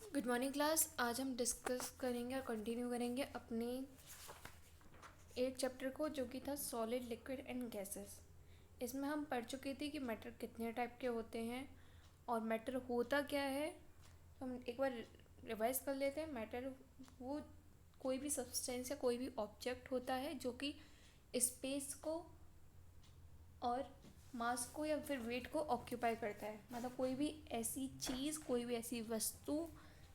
Good morning class. आज हम discuss करेंगे और कंटिन्यू करेंगे अपने एक चैप्टर को जो कि था सॉलिड लिक्विड एंड गैसेस। इसमें हम पढ़ चुके थे कि मैटर कितने टाइप के होते हैं और मैटर होता क्या है। हम एक बार रिवाइज कर लेते हैं। मैटर वो कोई भी सब्सटेंस या कोई भी ऑब्जेक्ट होता है जो कि स्पेस को और मास को या फिर वेट को ऑक्यूपाई करता है। मतलब कोई भी ऐसी चीज़, कोई भी ऐसी वस्तु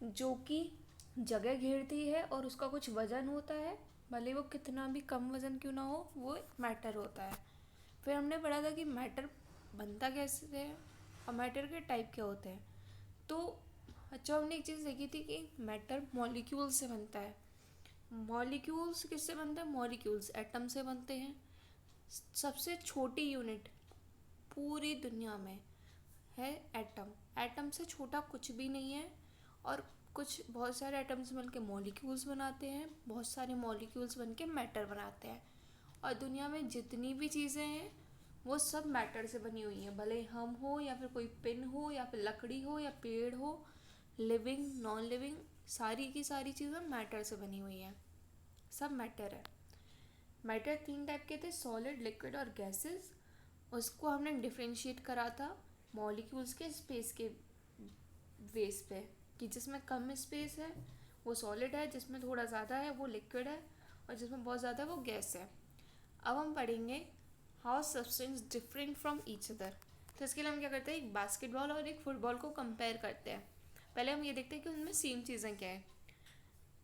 जो कि जगह घेरती है और उसका कुछ वजन होता है, भले वो कितना भी कम वजन क्यों ना हो, वो मैटर होता है। फिर हमने पढ़ा था कि मैटर बनता कैसे है और मैटर के टाइप क्या होते हैं। तो अच्छा, हमने एक चीज़ देखी थी कि मैटर मॉलिक्यूल से बनता है। मॉलिक्यूल्स किससे बनते हैं? मॉलिक्यूल्स एटम से बनते हैं। सबसे छोटी यूनिट पूरी दुनिया में है एटम। एटम से छोटा कुछ भी नहीं है। और कुछ बहुत सारे एटम्स मिलके मॉलिक्यूल्स बनाते हैं, बहुत सारे मॉलिक्यूल्स बनके मैटर बनाते हैं। और दुनिया में जितनी भी चीज़ें हैं वो सब मैटर से बनी हुई हैं, भले हम हो या फिर कोई पिन हो या फिर लकड़ी हो या पेड़ हो, लिविंग नॉन लिविंग, सारी की सारी चीज़ें मैटर से बनी हुई हैं। सब मैटर है। मैटर 3 टाइप के थे, सॉलिड, लिक्विड और गैसेस। उसको हमने डिफ्रेंशिएट करा था मॉलिक्यूल्स के स्पेस के बेस पे, कि जिसमें कम स्पेस है वो सॉलिड है, जिसमें थोड़ा ज़्यादा है वो लिक्विड है, और जिसमें बहुत ज़्यादा है वो गैस है। अब हम पढ़ेंगे how substance different from each other. तो इसके लिए हम क्या करते हैं, एक बास्केटबॉल और एक फुटबॉल को कंपेयर करते हैं। पहले हम ये देखते हैं कि उनमें सेम चीज़ें क्या है।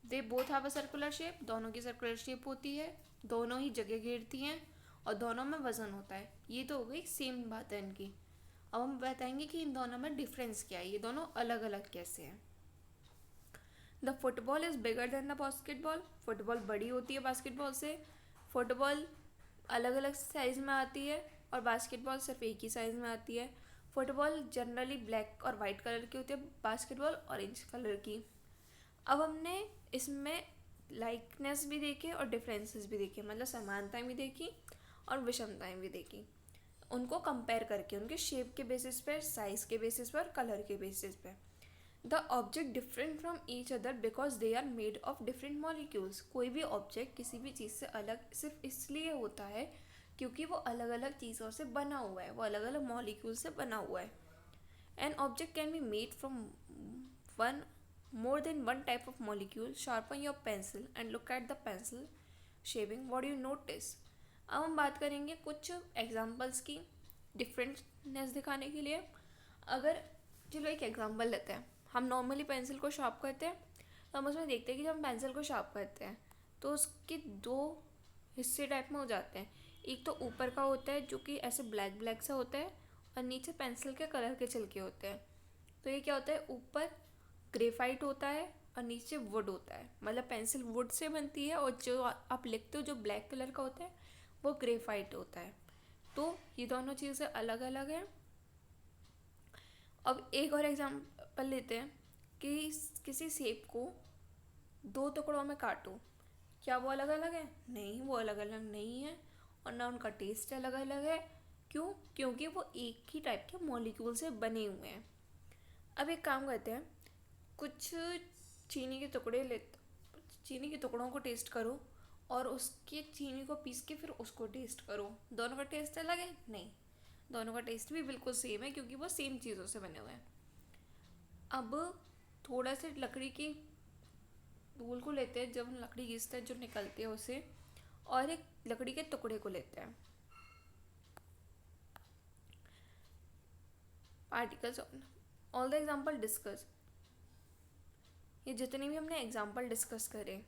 They both have a circular shape, दोनों की सर्कुलर शेप होती है, दोनों ही जगह घेरती हैं और दोनों में वजन होता है। ये तो हो गई सेम बात है इनकी। अब हम बताएंगे कि इन दोनों में डिफरेंस क्या है, ये दोनों अलग अलग कैसे हैं। The football is bigger than the basketball. Football बड़ी होती है बास्केटबॉल से। फुटबॉल अलग अलग साइज़ में आती है और बास्केटबॉल सिर्फ एक ही साइज़ में आती है। फुटबॉल जनरली ब्लैक और वाइट कलर की होती है, बास्केटबॉल ऑरेंज कलर की। अब हमने इसमें लाइकनेस भी देखे और डिफरेंसेस भी देखे, मतलब समानताएं भी देखी और विषमताएं भी देखी। उनको कंपेयर करके उनके शेप के बेसिस पर, साइज के बेसिस पर, कलर के बेसिस पर। The object different from each other because they are made of different molecules. कोई भी ऑब्जेक्ट किसी भी चीज़ से अलग सिर्फ इसलिए होता है क्योंकि वो अलग अलग चीज़ों से बना हुआ है, वो अलग अलग मॉलिक्यूल से बना हुआ है। An object can be made from one more than one type of molecule. Sharpen your pencil and look at the pencil shaping. What do you notice? अब हम बात करेंगे कुछ एग्जाम्पल्स की डिफरेंटनेस दिखाने के लिए। अगर चलो एक एग्जांपल लेते हैं, हम नॉर्मली पेंसिल को शार्प करते हैं तो हम उसमें देखते हैं कि जब हम पेंसिल को शार्प करते हैं तो उसके दो हिस्से टाइप में हो जाते हैं। एक तो ऊपर का होता है जो कि ऐसे ब्लैक ब्लैक सा होता है और नीचे पेंसिल के कलर के छिलके होते हैं। तो ये क्या होता है, ऊपर ग्रेफाइट होता है और नीचे वुड होता है। मतलब पेंसिल वुड से बनती है और जो आप लिखते हो जो ब्लैक कलर का होता है वो ग्रेफाइट होता है। तो ये दोनों चीज़ें अलग अलग हैं। अब एक और एग्जांपल लेते हैं कि किसी सेब को दो टुकड़ों में काटो, क्या वो अलग अलग है? नहीं, वो अलग अलग नहीं है और ना उनका टेस्ट अलग अलग है। क्यों? क्योंकि वो एक ही टाइप के मॉलिक्यूल से बने हुए हैं। अब एक काम करते हैं, कुछ चीनी के टुकड़े ले, चीनी के टुकड़ों को टेस्ट करो और उसके चीनी को पीस के फिर उसको टेस्ट करो। दोनों का टेस्ट अलग है? नहीं, दोनों का टेस्ट भी बिल्कुल सेम है क्योंकि वो सेम चीज़ों से बने हुए हैं। अब थोड़ा सा लकड़ी की धूल को लेते हैं, जब हम लकड़ी घिसते हैं जो निकलती है उसे, और एक लकड़ी के टुकड़े को लेते हैं। Particles all the example discuss. ये जितने भी हमने एग्जाम्पल डिस्कस करे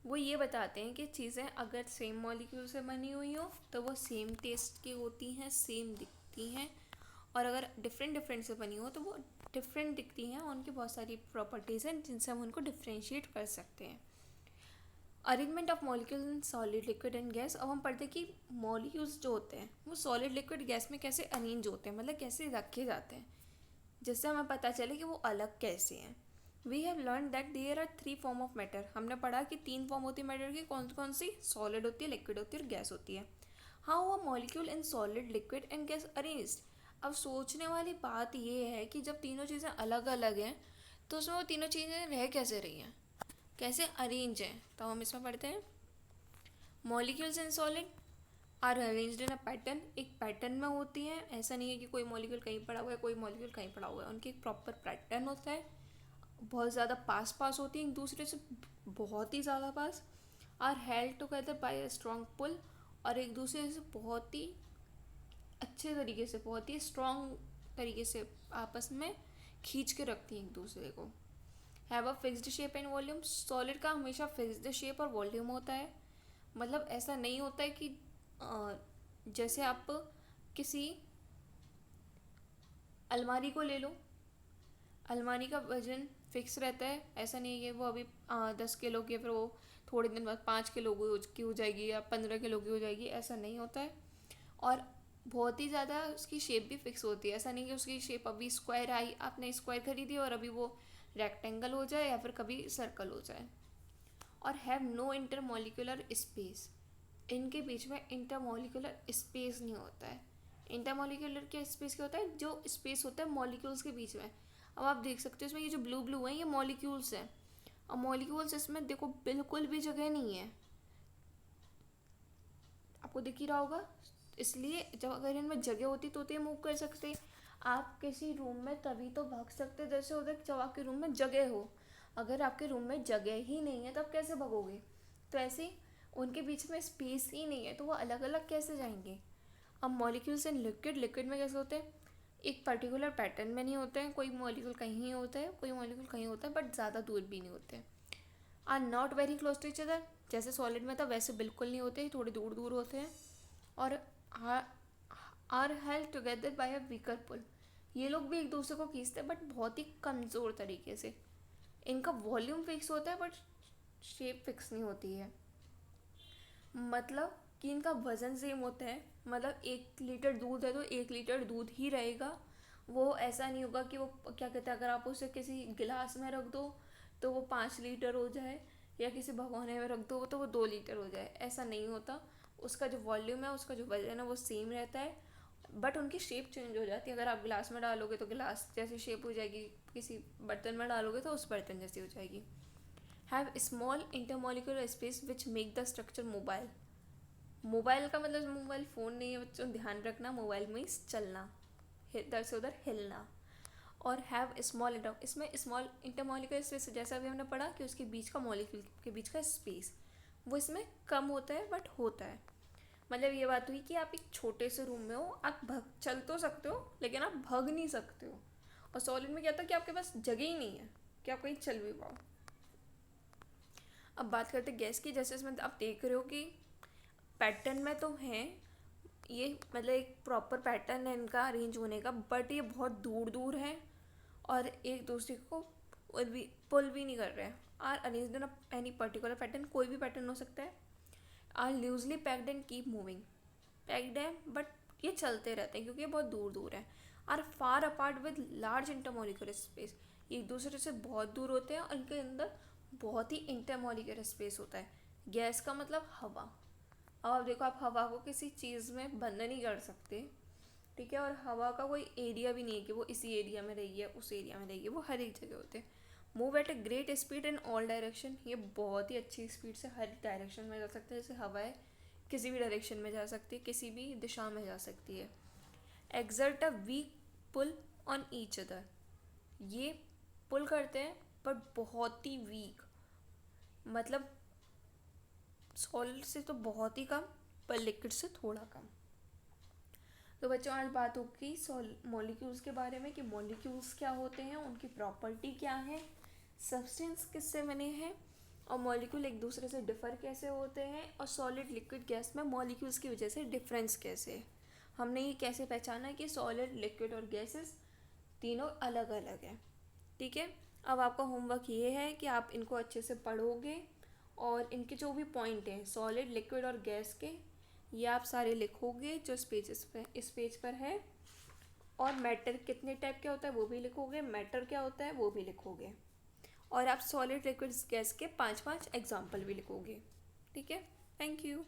वो ये बताते हैं कि चीज़ें अगर सेम मॉलिक्यूल से बनी हुई हो तो वो सेम टेस्ट की होती हैं, सेम दिखती हैं, और अगर डिफरेंट डिफरेंट से बनी हो तो वो डिफरेंट दिखती हैं। उनकी बहुत सारी प्रॉपर्टीज़ हैं जिनसे हम उनको डिफ्रेंशिएट कर सकते हैं। Arrangement of molecules in solid, liquid and gas. अब हम पढ़ते हैं कि मॉलिक्यूल्स जो होते हैं वो सॉलिड, लिक्विड, गैस में कैसे अरेंज होते हैं, मतलब कैसे रखे जाते हैं, जिससे हमें पता चले कि वो अलग कैसे हैं। We have learn that there are 3 form of matter. हमने पढ़ा कि 3 फॉर्म होती है मैटर की। कौन कौन सी? सॉलिड होती है, लिक्विड होती है और गैस होती है। How a molecule in solid, liquid and gas arranged. अब सोचने वाली बात ये है कि जब तीनों चीज़ें अलग अलग हैं तो उसमें वो तीनों चीज़ें रह कैसे रही हैं, कैसे अरेंज हैं। तो हम इसमें पढ़ते हैं molecules in solid are arranged in a pattern. एक पैटर्न में होती हैं, ऐसा नहीं है कि कोई मॉलिक्यूल कहीं पड़ा हुआ है कोई मॉलिक्यूल कहीं पड़ा हुआ है, उनकी एक प्रॉपर पैटर्न होता है। बहुत ज़्यादा पास पास होती हैं एक दूसरे से, बहुत ही ज़्यादा पास। Are held together by a strong pull, और एक दूसरे से बहुत ही अच्छे तरीके से, बहुत ही स्ट्रॉन्ग तरीके से आपस में खींच के रखती हैं एक दूसरे को। Have a fixed shape and volume. Solid का हमेशा फिक्स्ड शेप और वॉल्यूम होता है। मतलब ऐसा नहीं होता है कि जैसे आप किसी अलमारी को ले लो, अलमारी का वजन फिक्स रहता है, ऐसा नहीं है कि वो अभी 10 किलो की है फिर वो थोड़े दिन बाद 5 किलो की हो जाएगी या 15 किलो की हो जाएगी, ऐसा नहीं होता है। और बहुत ही ज़्यादा उसकी शेप भी फिक्स होती है, ऐसा नहीं कि उसकी शेप अभी स्क्वायर आई, आपने स्क्वायर खरीदी और अभी वो रेक्टेंगल हो जाए या फिर कभी सर्कल हो जाए। और हैव नो इंटरमोलिकुलर स्पेस, इनके बीच में इंटरमोलिकुलर स्पेस नहीं होता है। इंटरमोलिकुलर क्या स्पेस क्या होता है, जो स्पेस होता है मॉलिक्यूल्स के बीच में। अब आप देख सकते हो इसमें ये जो ब्लू ब्लू है ये मॉलिक्यूल्स हैं, और मॉलिक्यूल्स इसमें देखो बिल्कुल भी जगह नहीं है, आपको दिख ही रहा होगा। इसलिए जब अगर इनमें जगह होती तो ये मूव कर सकते। आप किसी रूम में तभी तो भाग सकते जैसे उधर जब आपके रूम में जगह हो, अगर आपके रूम में जगह ही नहीं है तब कैसे भागोगे। तो ऐसे उनके बीच में स्पेस ही नहीं है तो वो अलग अलग कैसे जाएंगे। अब मॉलिक्यूल्स इन लिक्विड, लिक्विड में कैसे होते हैं, एक पर्टिकुलर पैटर्न में नहीं होते हैं, कोई मॉलिक्यूल कहीं होता है कोई मॉलिक्यूल कहीं होता है बट ज़्यादा दूर भी नहीं होते। Are not very close to each other, जैसे सॉलिड में था वैसे बिल्कुल नहीं होते, थोड़े दूर दूर होते हैं। और are held together by a weaker pull, ये लोग भी एक दूसरे को खींचते हैं बट बहुत ही कमज़ोर तरीके से। इनका वॉल्यूम फिक्स होता है बट शेप फिक्स नहीं होती है। मतलब कि इनका वज़न सेम होता है, मतलब 1 लीटर दूध है तो 1 लीटर दूध ही रहेगा। वो ऐसा नहीं होगा कि वो क्या कहते हैं अगर आप उसे किसी गिलास में रख दो तो वो 5 लीटर हो जाए, या किसी भगोने में रख दो तो वो 2 लीटर हो जाए, ऐसा नहीं होता। उसका जो वॉल्यूम है उसका जो वजन है वो सेम रहता है, बट उनकी शेप चेंज हो जाती है। अगर आप गिलास में डालोगे तो गिलास जैसी शेप हो जाएगी, किसी बर्तन में डालोगे तो उस बर्तन जैसी हो जाएगी। Have small intermolecular space which make the structure mobile. Mobile का मतलब मोबाइल फ़ोन नहीं है बच्चों, ध्यान रखना, मोबाइल मीन्स चलना, इधर से उधर हिलना। और हैव स्मॉल इंटर, इसमें स्मॉल इंटरमोलिकुलर स्पेस जैसा अभी हमने पढ़ा कि उसके बीच का मॉलिक्यूल के बीच का स्पेस वो इसमें कम होता है बट होता है। मतलब ये बात हुई कि आप एक छोटे से रूम में हो, आप भग चल तो सकते हो लेकिन आप भग नहीं सकते हो। और सॉलिड में क्या था कि आपके पास जगह ही नहीं है कि आप कहीं चल भी पाओ। अब बात करते गैस की, जैसे इसमें आप देख रहे हो कि पैटर्न में तो हैं ये, मतलब एक प्रॉपर पैटर्न है इनका अरेंज होने का, बट ये बहुत दूर दूर है और एक दूसरे को पुल भी नहीं कर रहे हैं। Are arrange in any particular pattern, कोई भी पैटर्न हो सकता है। Are loosely packed and keep moving, packed है बट ये चलते रहते हैं क्योंकि ये बहुत दूर दूर है। Are far apart with large intermolecular space, एक दूसरे से बहुत दूर होते हैं और इनके अंदर बहुत ही इंटरमोलिकुलर स्पेस होता है। गैस का मतलब हवा। अब आप देखो, आप हवा को किसी चीज़ में बंद नहीं कर सकते, ठीक है, और हवा का कोई एरिया भी नहीं है कि वो इसी एरिया में रही है उस एरिया में रही है, वो हर एक जगह होते हैं। Move at a great speed in all direction, ये बहुत ही अच्छी स्पीड से हर डायरेक्शन में जा सकते हैं, जैसे हवा है किसी भी डायरेक्शन में जा सकती है, किसी भी दिशा में जा सकती है। Exert a weak pull on each other, ये पुल करते हैं बट बहुत ही वीक, मतलब सॉलिड से तो बहुत ही कम पर लिक्विड से थोड़ा कम। तो बच्चों आज बात होगी मॉलिक्यूल्स के बारे में कि मॉलिक्यूल्स क्या होते हैं, उनकी प्रॉपर्टी क्या है, सब्सटेंस किससे बने हैं, और मॉलिक्यूल एक दूसरे से डिफ़र कैसे होते हैं, और सॉलिड लिक्विड गैस में मॉलिक्यूल्स की वजह से डिफरेंस कैसे है। हमने ये कैसे पहचाना कि सॉलिड लिक्विड और गैसेस तीनों अलग अलग हैं। ठीक है, अब आपका होमवर्क ये है कि आप इनको अच्छे से पढ़ोगे और इनके जो भी पॉइंट हैं सॉलिड लिक्विड और गैस के, ये आप सारे लिखोगे जो इस पेज पर है। और मैटर कितने टाइप का होता है वो भी लिखोगे, मैटर क्या होता है वो भी लिखोगे, और आप सॉलिड लिक्विड गैस के 5 एग्जाम्पल भी लिखोगे। ठीक है, थैंक यू।